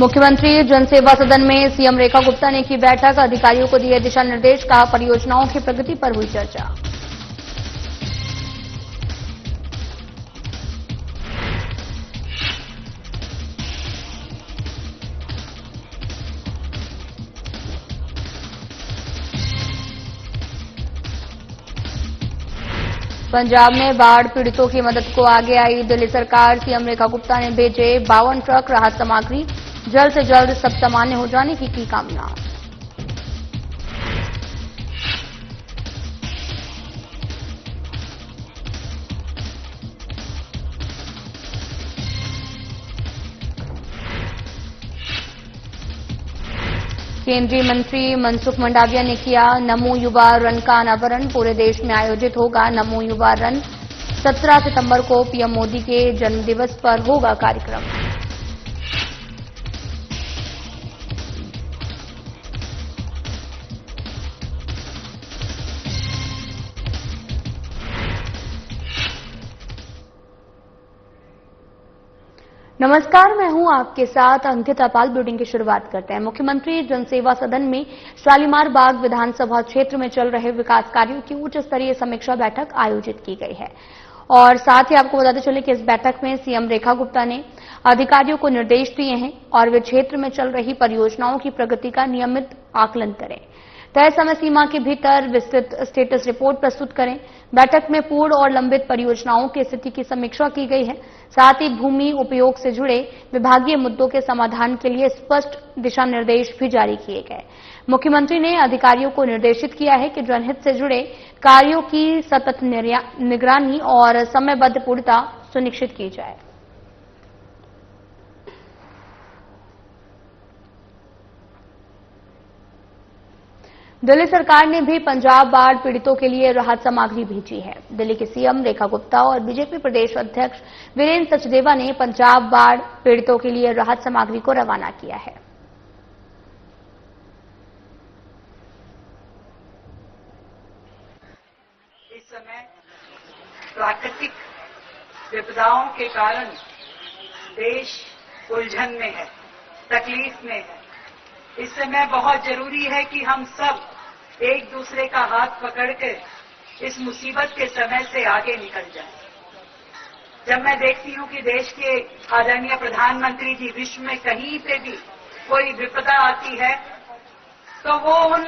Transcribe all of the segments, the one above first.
मुख्यमंत्री जनसेवा सदन में सीएम रेखा गुप्ता ने की बैठक, अधिकारियों को दिए दिशा निर्देश, कहा परियोजनाओं की प्रगति पर हुई चर्चा। पंजाब में बाढ़ पीड़ितों की मदद को आगे आई दिल्ली सरकार, सीएम रेखा गुप्ता ने भेजे 52 ट्रक राहत सामग्री, जल्द से जल्द सब सामान्य हो जाने की कामना। केंद्रीय मंत्री मनसुख मंडाविया ने किया नमो युवा रन का अनावरण, पूरे देश में आयोजित होगा नमो युवा रन। 17 सितंबर को पीएम मोदी के जन्मदिवस पर होगा कार्यक्रम। नमस्कार, मैं हूं आपके साथ अंकिता पाल। बुलेटिन की शुरुआत करते हैं। मुख्यमंत्री जनसेवा सदन में शालीमार बाग विधानसभा क्षेत्र में चल रहे विकास कार्यों की उच्च स्तरीय समीक्षा बैठक आयोजित की गई है और साथ ही आपको बताते चले कि इस बैठक में सीएम रेखा गुप्ता ने अधिकारियों को निर्देश दिए हैं और वे क्षेत्र में चल रही परियोजनाओं की प्रगति का नियमित आकलन करें, तय समय सीमा के भीतर विस्तृत स्टेटस रिपोर्ट प्रस्तुत करें। बैठक में पूर्ण और लंबित परियोजनाओं की स्थिति की समीक्षा की गई है, साथ ही भूमि उपयोग से जुड़े विभागीय मुद्दों के समाधान के लिए स्पष्ट दिशा निर्देश भी जारी किए गए। मुख्यमंत्री ने अधिकारियों को निर्देशित किया है कि जनहित से जुड़े कार्यों की सतत निगरानी और समयबद्ध पूर्णता सुनिश्चित की जाए। दिल्ली सरकार ने भी पंजाब बाढ़ पीड़ितों के लिए राहत सामग्री भेजी है। दिल्ली के सीएम रेखा गुप्ता और बीजेपी प्रदेश अध्यक्ष वीरेंद्र सचदेवा ने पंजाब बाढ़ पीड़ितों के लिए राहत सामग्री को रवाना किया है। इस समय प्राकृतिक विपदाओं के कारण देश उलझन में है, तकलीफ में है। इस समय बहुत जरूरी है कि हम सब एक दूसरे का हाथ पकड़कर इस मुसीबत के समय से आगे निकल जाएं। जब मैं देखती हूं कि देश के आदरणीय प्रधानमंत्री जी विश्व में कहीं पे भी कोई विपदा आती है तो वो उन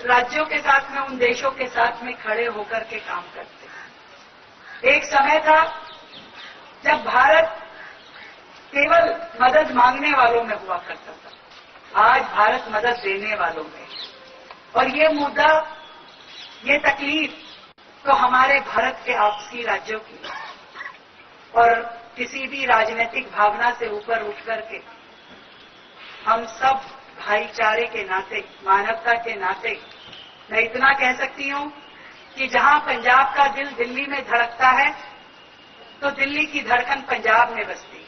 राज्यों के साथ में, उन देशों के साथ में खड़े होकर के काम करते हैं। एक समय था जब भारत केवल मदद मांगने वालों में हुआ करता था, आज भारत मदद देने वालों में। और ये मुद्दा, ये तकलीफ तो हमारे भारत के आपसी राज्यों की और किसी भी राजनीतिक भावना से ऊपर उठ करके हम सब भाईचारे के नाते, मानवता के नाते मैं इतना कह सकती हूं कि जहां पंजाब का दिल दिल्ली में धड़कता है तो दिल्ली की धड़कन पंजाब में बसती है।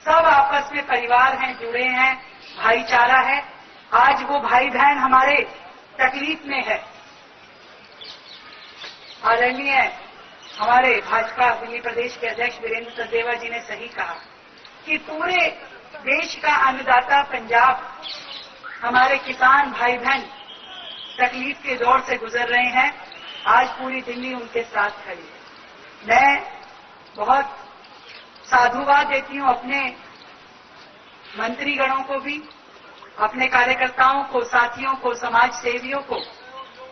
सब आपस में परिवार हैं, जुड़े हैं, भाईचारा है। आज वो भाई बहन हमारे तकलीफ में है। आदरणीय हमारे भाजपा दिल्ली प्रदेश के अध्यक्ष वीरेंद्र सचदेवा जी ने सही कहा कि पूरे देश का अन्नदाता पंजाब, हमारे किसान भाई बहन तकलीफ के दौर से गुजर रहे हैं। आज पूरी दिल्ली उनके साथ खड़ी है। मैं बहुत साधुवाद देती हूं अपने मंत्रीगणों को भी, अपने कार्यकर्ताओं को, साथियों को, समाज सेवियों को,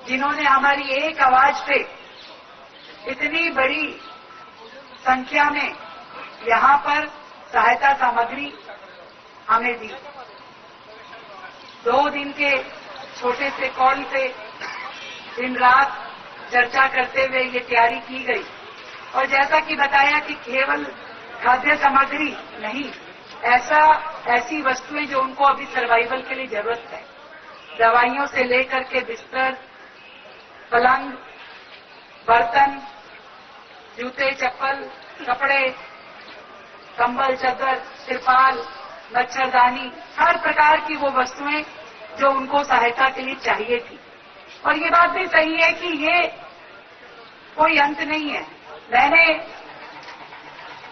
जिन्होंने हमारी एक आवाज पे इतनी बड़ी संख्या में यहां पर सहायता सामग्री हमें दी। 2 दिन के छोटे से कॉल पे दिन रात चर्चा करते हुए ये तैयारी की गई और जैसा कि बताया कि केवल खाद्य सामग्री नहीं, ऐसी वस्तुएं जो उनको अभी सर्वाइवल के लिए जरूरत है, दवाइयों से लेकर के बिस्तर, पलंग, बर्तन, जूते, चप्पल, कपड़े, कंबल, चादर, तिरपाल, मच्छरदानी, हर प्रकार की वो वस्तुएं जो उनको सहायता के लिए चाहिए थी। और ये बात भी सही है कि ये कोई अंत नहीं है। मैंने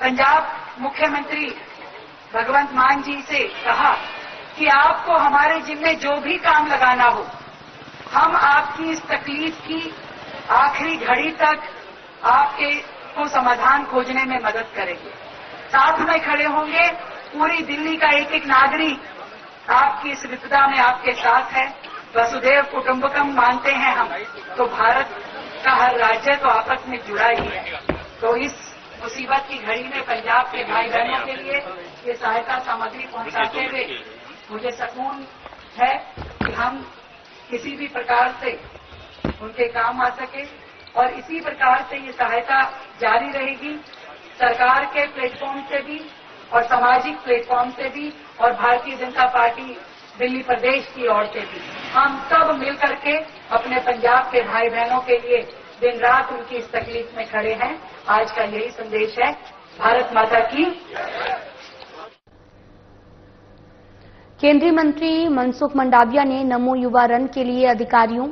पंजाब मुख्यमंत्री भगवंत मान जी से कहा कि आपको हमारे जिम्मे जो भी काम लगाना हो, हम आपकी इस तकलीफ की आखिरी घड़ी तक आपके को समाधान खोजने में मदद करेंगे, साथ में खड़े होंगे। पूरी दिल्ली का एक एक नागरिक आपकी इस विपदा में आपके साथ है। वसुधैव कुटुंबकम मानते हैं हम, तो भारत का हर राज्य तो आपस में जुड़ा ही है। तो इस मुसीबत की घड़ी में पंजाब के भाई बहनों के लिए ये सहायता सामग्री पहुंचाते हुए मुझे सुकून है कि हम किसी भी प्रकार से उनके काम आ सके और इसी प्रकार से ये सहायता जारी रहेगी, सरकार के प्लेटफॉर्म से भी और सामाजिक प्लेटफॉर्म से भी और भारतीय जनता पार्टी दिल्ली प्रदेश की ओर से भी। हम सब मिलकर के अपने पंजाब के भाई बहनों के लिए दिन रात उनकी इस तकलीफ में खड़े हैं। आज का यही संदेश है। भारत माता की। केंद्रीय मंत्री मनसुख मंडाविया ने नमो युवा रन के लिए अधिकारियों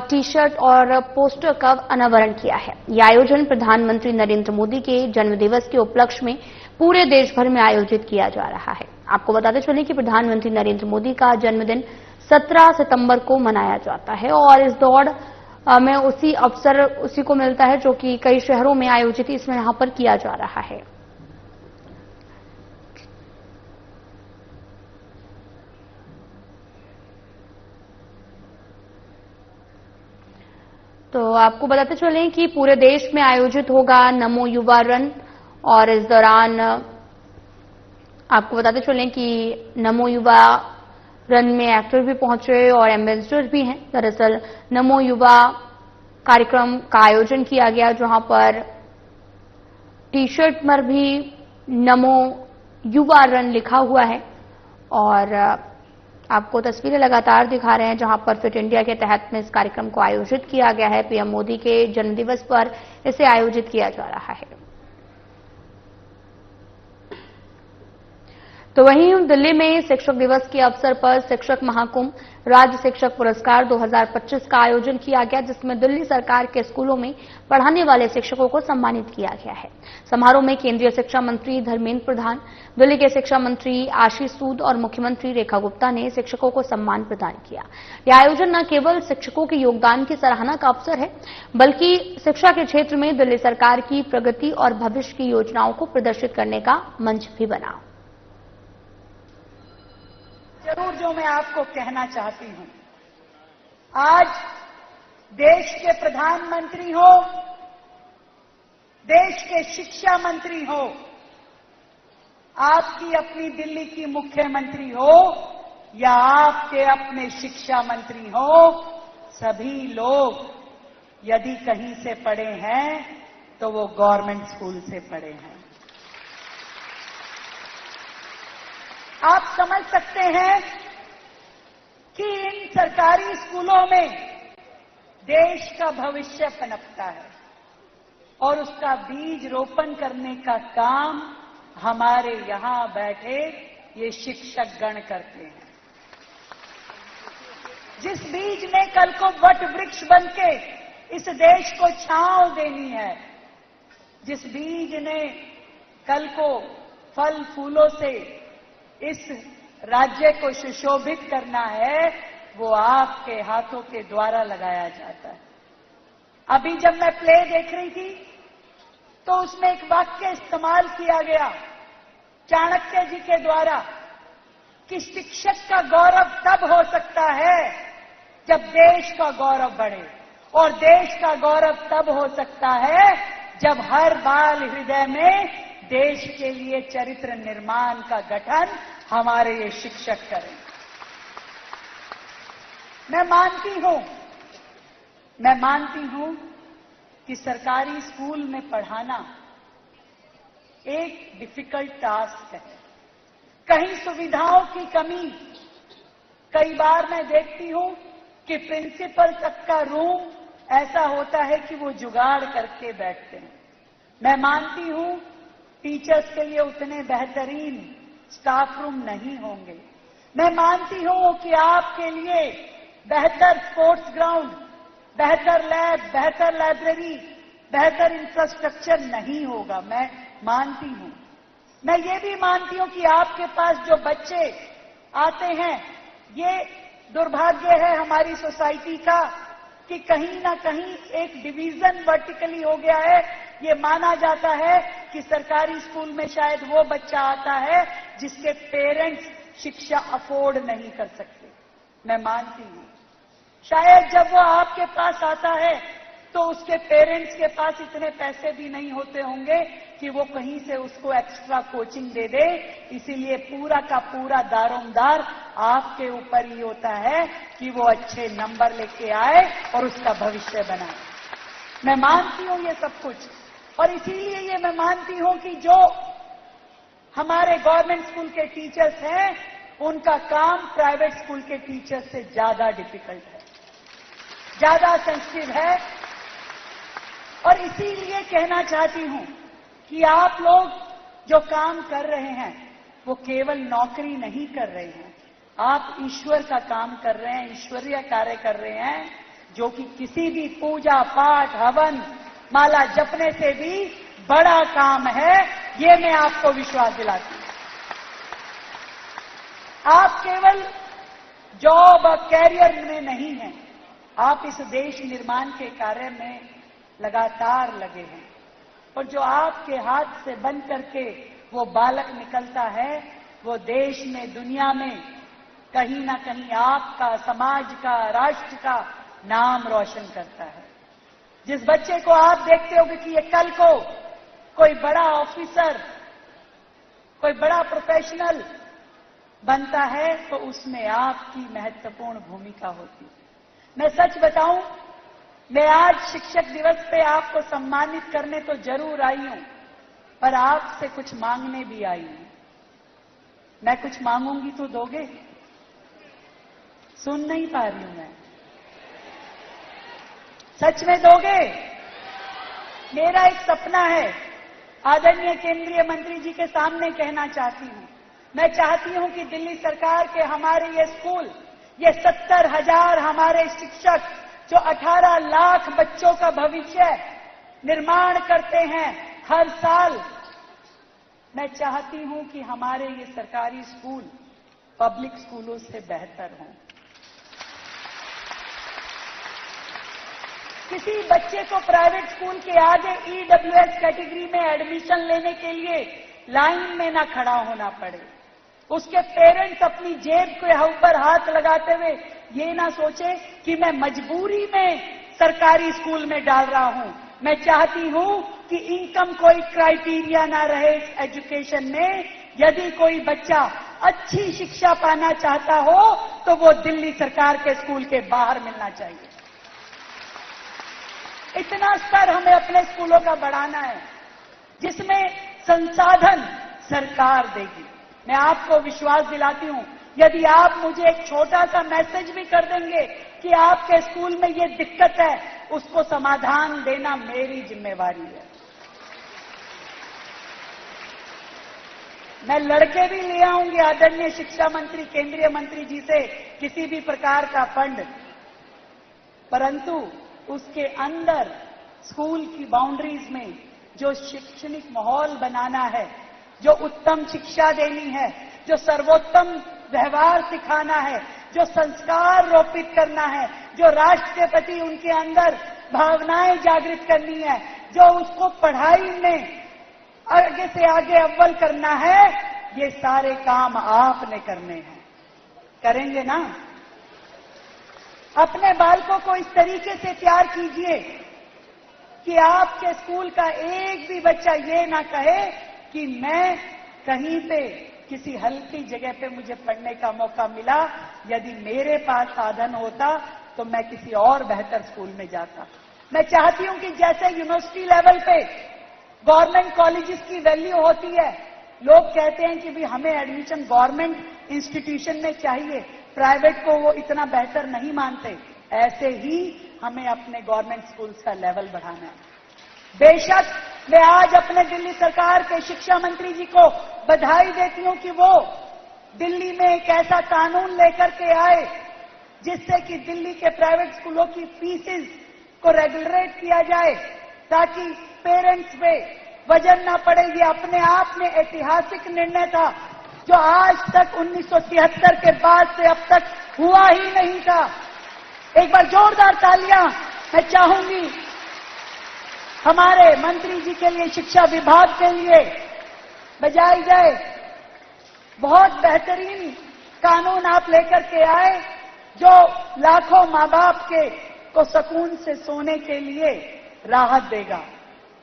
टी शर्ट और पोस्टर का अनावरण किया है। यह आयोजन प्रधानमंत्री नरेंद्र मोदी के जन्मदिवस के उपलक्ष्य में पूरे देश भर में आयोजित किया जा रहा है। आपको बताते चलें कि प्रधानमंत्री नरेंद्र मोदी का जन्मदिन 17 सितंबर को मनाया जाता है और इस दौड़ में उसी अवसर उसी को मिलता है जो कि कई शहरों में आयोजित इसमें यहां पर किया जा रहा है। तो आपको बताते चलें कि पूरे देश में आयोजित होगा नमो युवा रन और इस दौरान आपको बताते चलें कि नमो युवा रन में एक्टर भी पहुंचे और एम्बेसडर भी हैं। दरअसल नमो युवा कार्यक्रम का आयोजन किया गया जहां पर टी शर्ट पर भी नमो युवा रन लिखा हुआ है और आपको तस्वीरें लगातार दिखा रहे हैं जहां पर फिट इंडिया के तहत में इस कार्यक्रम को आयोजित किया गया है। पीएम मोदी के जन्मदिवस पर इसे आयोजित किया जा रहा है। तो वहीं दिल्ली में शिक्षक दिवस के अवसर पर शिक्षक महाकुंभ राज्य शिक्षक पुरस्कार 2025 का आयोजन किया गया, जिसमें दिल्ली सरकार के स्कूलों में पढ़ाने वाले शिक्षकों को सम्मानित किया गया है। समारोह में केंद्रीय शिक्षा मंत्री धर्मेंद्र प्रधान, दिल्ली के शिक्षा मंत्री आशीष सूद और मुख्यमंत्री रेखा गुप्ता ने शिक्षकों को सम्मान प्रदान किया। यह आयोजन न केवल शिक्षकों के योगदान की सराहना का अवसर है, बल्कि शिक्षा के क्षेत्र में दिल्ली सरकार की प्रगति और भविष्य की योजनाओं को प्रदर्शित करने का मंच भी बना। जरूर जो मैं आपको कहना चाहती हूं, आज देश के प्रधानमंत्री हो, देश के शिक्षा मंत्री हो, आपकी अपनी दिल्ली की मुख्यमंत्री हो या आपके अपने शिक्षा मंत्री हो, सभी लोग यदि कहीं से पढ़े हैं तो वो गवर्नमेंट स्कूल से पढ़े हैं। आप समझ सकते हैं कि इन सरकारी स्कूलों में देश का भविष्य पनपता है और उसका बीज रोपण करने का काम हमारे यहां बैठे ये शिक्षक गण करते हैं। जिस बीज ने कल को वट वृक्ष बनके इस देश को छांव देनी है, जिस बीज ने कल को फल फूलों से इस राज्य को सुशोभित करना है, वो आपके हाथों के द्वारा लगाया जाता है। अभी जब मैं प्ले देख रही थी तो उसमें एक वाक्य इस्तेमाल किया गया चाणक्य जी के द्वारा कि शिक्षक का गौरव तब हो सकता है जब देश का गौरव बढ़े, और देश का गौरव तब हो सकता है जब हर बाल हृदय में देश के लिए चरित्र निर्माण का गठन हमारे ये शिक्षक करें। मैं मानती हूं कि सरकारी स्कूल में पढ़ाना एक डिफिकल्ट टास्क है। कहीं सुविधाओं की कमी, कई बार मैं देखती हूं कि प्रिंसिपल तक का रूम ऐसा होता है कि वो जुगाड़ करके बैठते हैं। मैं मानती हूं टीचर्स के लिए उतने बेहतरीन स्टाफ रूम नहीं होंगे। मैं मानती हूं कि आपके लिए बेहतर स्पोर्ट्स ग्राउंड, बेहतर लैब, बेहतर लाइब्रेरी, बेहतर इंफ्रास्ट्रक्चर नहीं होगा। मैं मानती हूं, मैं ये भी मानती हूं कि आपके पास जो बच्चे आते हैं, ये दुर्भाग्य है हमारी सोसाइटी का कि कहीं ना कहीं एक डिवीजन वर्टिकली हो गया है। ये माना जाता है कि सरकारी स्कूल में शायद वो बच्चा आता है जिसके पेरेंट्स शिक्षा अफोर्ड नहीं कर सकते। मैं मानती हूं शायद जब वो आपके पास आता है तो उसके पेरेंट्स के पास इतने पैसे भी नहीं होते होंगे कि वो कहीं से उसको एक्स्ट्रा कोचिंग दे दे। इसीलिए पूरा का पूरा दारोमदार आपके ऊपर ही होता है कि वो अच्छे नंबर लेके आए और उसका भविष्य बनाए। मैं मानती हूं ये सब कुछ, और इसीलिए ये मैं मानती हूं कि जो हमारे गवर्नमेंट स्कूल के टीचर्स हैं, उनका काम प्राइवेट स्कूल के टीचर्स से ज्यादा डिफिकल्ट है, ज्यादा सेंसिटिव है। और इसीलिए कहना चाहती हूं कि आप लोग जो काम कर रहे हैं वो केवल नौकरी नहीं कर रहे हैं, आप ईश्वर का काम कर रहे हैं, ईश्वरीय कार्य कर रहे हैं, जो कि किसी भी पूजा पाठ हवन माला जपने से भी बड़ा काम है। ये मैं आपको विश्वास दिलाती हूं। आप केवल जॉब और कैरियर में नहीं हैं, आप इस देश निर्माण के कार्य में लगातार लगे हैं। और जो आपके हाथ से बन करके वो बालक निकलता है, वो देश में दुनिया में कहीं ना कहीं आपका, समाज का, राष्ट्र का नाम रोशन करता है। जिस बच्चे को आप देखते होगे कि ये कल को कोई बड़ा ऑफिसर, कोई बड़ा प्रोफेशनल बनता है, तो उसमें आपकी महत्वपूर्ण भूमिका होती है। मैं सच बताऊं, मैं आज शिक्षक दिवस पे आपको सम्मानित करने तो जरूर आई हूं, पर आपसे कुछ मांगने भी आई हूं। मैं कुछ मांगूंगी तो दोगे? सुन नहीं पा रही हूं मैं। सच में दोगे? मेरा एक सपना है, आदरणीय केंद्रीय मंत्री जी के सामने कहना चाहती हूं। मैं चाहती हूं कि दिल्ली सरकार के हमारे ये स्कूल, ये 70,000 हमारे शिक्षक जो 18 लाख बच्चों का भविष्य निर्माण करते हैं हर साल, मैं चाहती हूं कि हमारे ये सरकारी स्कूल पब्लिक स्कूलों से बेहतर हों। किसी बच्चे को प्राइवेट स्कूल के आगे ईडब्ल्यूएस कैटेगरी में एडमिशन लेने के लिए लाइन में ना खड़ा होना पड़े, उसके पेरेंट्स अपनी जेब के ऊपर हाथ लगाते हुए ये ना सोचे कि मैं मजबूरी में सरकारी स्कूल में डाल रहा हूं। मैं चाहती हूं कि इनकम कोई क्राइटेरिया ना रहे इस एजुकेशन में। यदि कोई बच्चा अच्छी शिक्षा पाना चाहता हो तो वो दिल्ली सरकार के स्कूल के बाहर मिलना चाहिए। इतना स्तर हमें अपने स्कूलों का बढ़ाना है जिसमें संसाधन सरकार देगी। मैं आपको विश्वास दिलाती हूं, यदि आप मुझे एक छोटा सा मैसेज भी कर देंगे कि आपके स्कूल में ये दिक्कत है, उसको समाधान देना मेरी जिम्मेवारी है। मैं लड़के भी ले आऊंगी आदरणीय शिक्षा मंत्री, केंद्रीय मंत्री जी से किसी भी प्रकार का फंड, परंतु उसके अंदर स्कूल की बाउंड्रीज में जो शैक्षणिक माहौल बनाना है, जो उत्तम शिक्षा देनी है, जो सर्वोत्तम व्यवहार सिखाना है, जो संस्कार रोपित करना है, जो राष्ट्र के प्रति उनके अंदर भावनाएं जागृत करनी है, जो उसको पढ़ाई में आगे से आगे अव्वल करना है, ये सारे काम आपने करने हैं। करेंगे ना? अपने बालकों को इस तरीके से तैयार कीजिए कि आपके स्कूल का एक भी बच्चा ये ना कहे कि मैं कहीं पे किसी हल्की जगह पे मुझे पढ़ने का मौका मिला, यदि मेरे पास साधन होता तो मैं किसी और बेहतर स्कूल में जाता। मैं चाहती हूं कि जैसे यूनिवर्सिटी लेवल पे गवर्नमेंट कॉलेजेस की वैल्यू होती है, लोग कहते हैं कि भी हमें एडमिशन गवर्नमेंट इंस्टीट्यूशन में चाहिए, प्राइवेट को वो इतना बेहतर नहीं मानते, ऐसे ही हमें अपने गवर्नमेंट स्कूल्स का लेवल बढ़ाना है। बेशक मैं आज अपने दिल्ली सरकार के शिक्षा मंत्री जी को बधाई देती हूं कि वो दिल्ली में एक ऐसा कानून लेकर के आए जिससे कि दिल्ली के प्राइवेट स्कूलों की फीसेस को रेगुलेट किया जाए, ताकि पेरेंट्स पे वजन ना पड़े, ये अपने आप में ऐतिहासिक निर्णय था जो आज तक 1973 के बाद से अब तक हुआ ही नहीं था। एक बार जोरदार तालियां मैं चाहूंगी हमारे मंत्री जी के लिए, शिक्षा विभाग के लिए बजाई जाए। बहुत बेहतरीन कानून आप लेकर के आए जो लाखों माँ बाप को सुकून से सोने के लिए राहत देगा।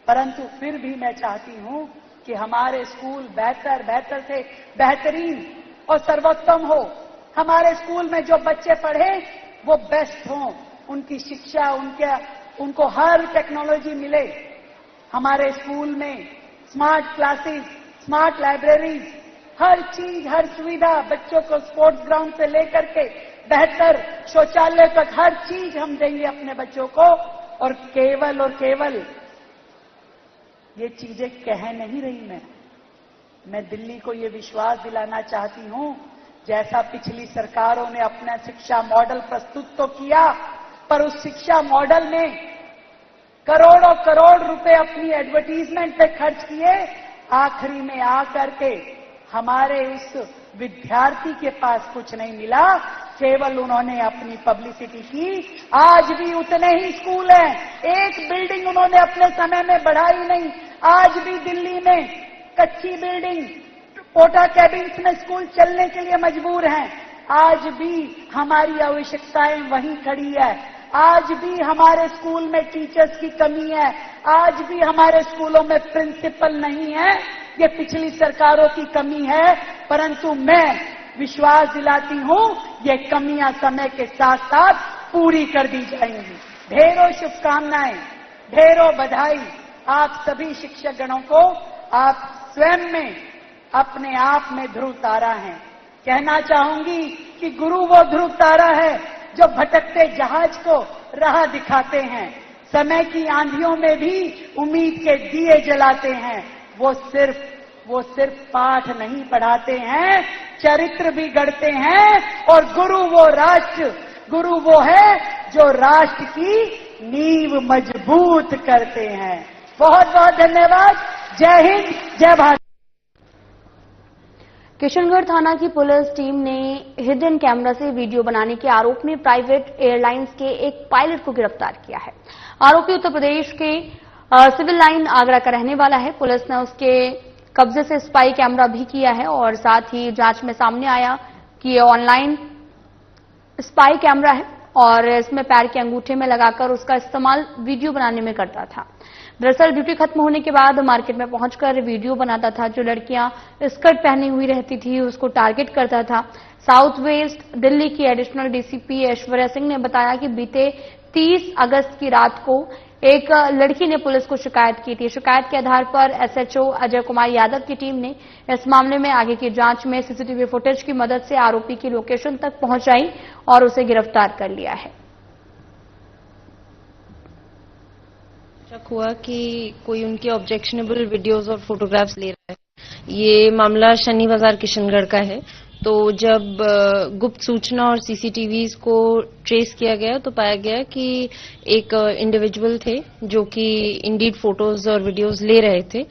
परंतु फिर भी मैं चाहती हूं कि हमारे स्कूल बेहतर से बेहतरीन और सर्वोत्तम हो। हमारे स्कूल में जो बच्चे पढ़े वो बेस्ट हों, उनकी शिक्षा, उनको हर टेक्नोलॉजी मिले। हमारे स्कूल में स्मार्ट क्लासेस, स्मार्ट लाइब्रेरीज, हर चीज, हर सुविधा, बच्चों को स्पोर्ट्स ग्राउंड से लेकर के बेहतर शौचालय तक हर चीज हम देंगे अपने बच्चों को। और केवल ये चीजें कह नहीं रही मैं दिल्ली को ये विश्वास दिलाना चाहती हूं, जैसा पिछली सरकारों ने अपना शिक्षा मॉडल प्रस्तुत तो किया, पर उस शिक्षा मॉडल में करोड़ों करोड़ रुपए अपनी एडवर्टीजमेंट पे खर्च किए, आखिरी में आकर के हमारे उस विद्यार्थी के पास कुछ नहीं मिला, केवल उन्होंने अपनी पब्लिसिटी की। आज भी उतने ही स्कूल हैं, एक बिल्डिंग उन्होंने अपने समय में बढ़ाई नहीं। आज भी दिल्ली में कच्ची बिल्डिंग, पोटा कैबिन्स में स्कूल चलने के लिए मजबूर हैं। आज भी हमारी आवश्यकताएं वहीं खड़ी है। आज भी हमारे स्कूल में टीचर्स की कमी है। आज भी हमारे स्कूलों में प्रिंसिपल नहीं है। ये पिछली सरकारों की कमी है, परंतु मैं विश्वास दिलाती हूं ये कमियां समय के साथ साथ पूरी कर दी जाएंगी। ढेरों शुभकामनाएं, ढेरों बधाई आप सभी शिक्षकगणों को। आप स्वयं में अपने आप में ध्रुव तारा हैं। कहना चाहूंगी कि गुरु वो ध्रुव तारा है जो भटकते जहाज को राह दिखाते हैं, समय की आंधियों में भी उम्मीद के दिए जलाते हैं। वो सिर्फ पाठ नहीं पढ़ाते हैं, चरित्र भी गढ़ते हैं। और गुरु वो है जो राष्ट्र की नींव मजबूत करते हैं। बहुत बहुत धन्यवाद। जय हिंद, जय भारत। किशनगढ़ थाना की पुलिस टीम ने हिडन कैमरा से वीडियो बनाने के आरोप में प्राइवेट एयरलाइंस के एक पायलट को गिरफ्तार किया है। आरोपी उत्तर प्रदेश के सिविल लाइन आगरा का रहने वाला है। पुलिस ने उसके कब्जे से स्पाई कैमरा भी किया है और साथ ही जांच में सामने आया कि ये ऑनलाइन स्पाई कैमरा है और इसमें पैर के अंगूठे में लगाकर उसका इस्तेमाल वीडियो बनाने में करता था। दरअसल ड्यूटी खत्म होने के बाद मार्केट में पहुंचकर वीडियो बनाता था। जो लड़कियां स्कर्ट पहनी हुई रहती थी उसको टारगेट करता था। साउथ वेस्ट दिल्ली की एडिशनल डीसीपी ऐश्वर्या सिंह ने बताया कि बीते 30 अगस्त की रात को एक लड़की ने पुलिस को शिकायत की थी। शिकायत के आधार पर एसएचओ अजय कुमार यादव की टीम ने इस मामले में आगे की जांच में सीसीटीवी फुटेज की मदद से आरोपी की लोकेशन तक पहुंचाई और उसे गिरफ्तार कर लिया है। शक हुआ कि कोई उनके ऑब्जेक्शनेबल वीडियोस और फोटोग्राफ्स ले रहा है। ये मामला शनि बाजार किशनगढ़ का है। तो जब गुप्त सूचना और सीसीटीवीज को ट्रेस किया गया तो पाया गया कि एक इंडिविजुअल थे जो कि इंडीड फोटोज और वीडियोस ले रहे थे।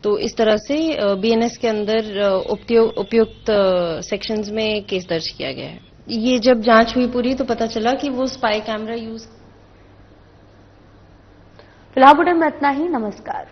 तो इस तरह से बीएनएस के अंदर उपयुक्त सेक्शंस में केस दर्ज किया गया है। ये जब जांच हुई पूरी तो पता चला कि वो स्पाई कैमरा यूज। फिलहाल बुलेटिन में इतना ही। नमस्कार।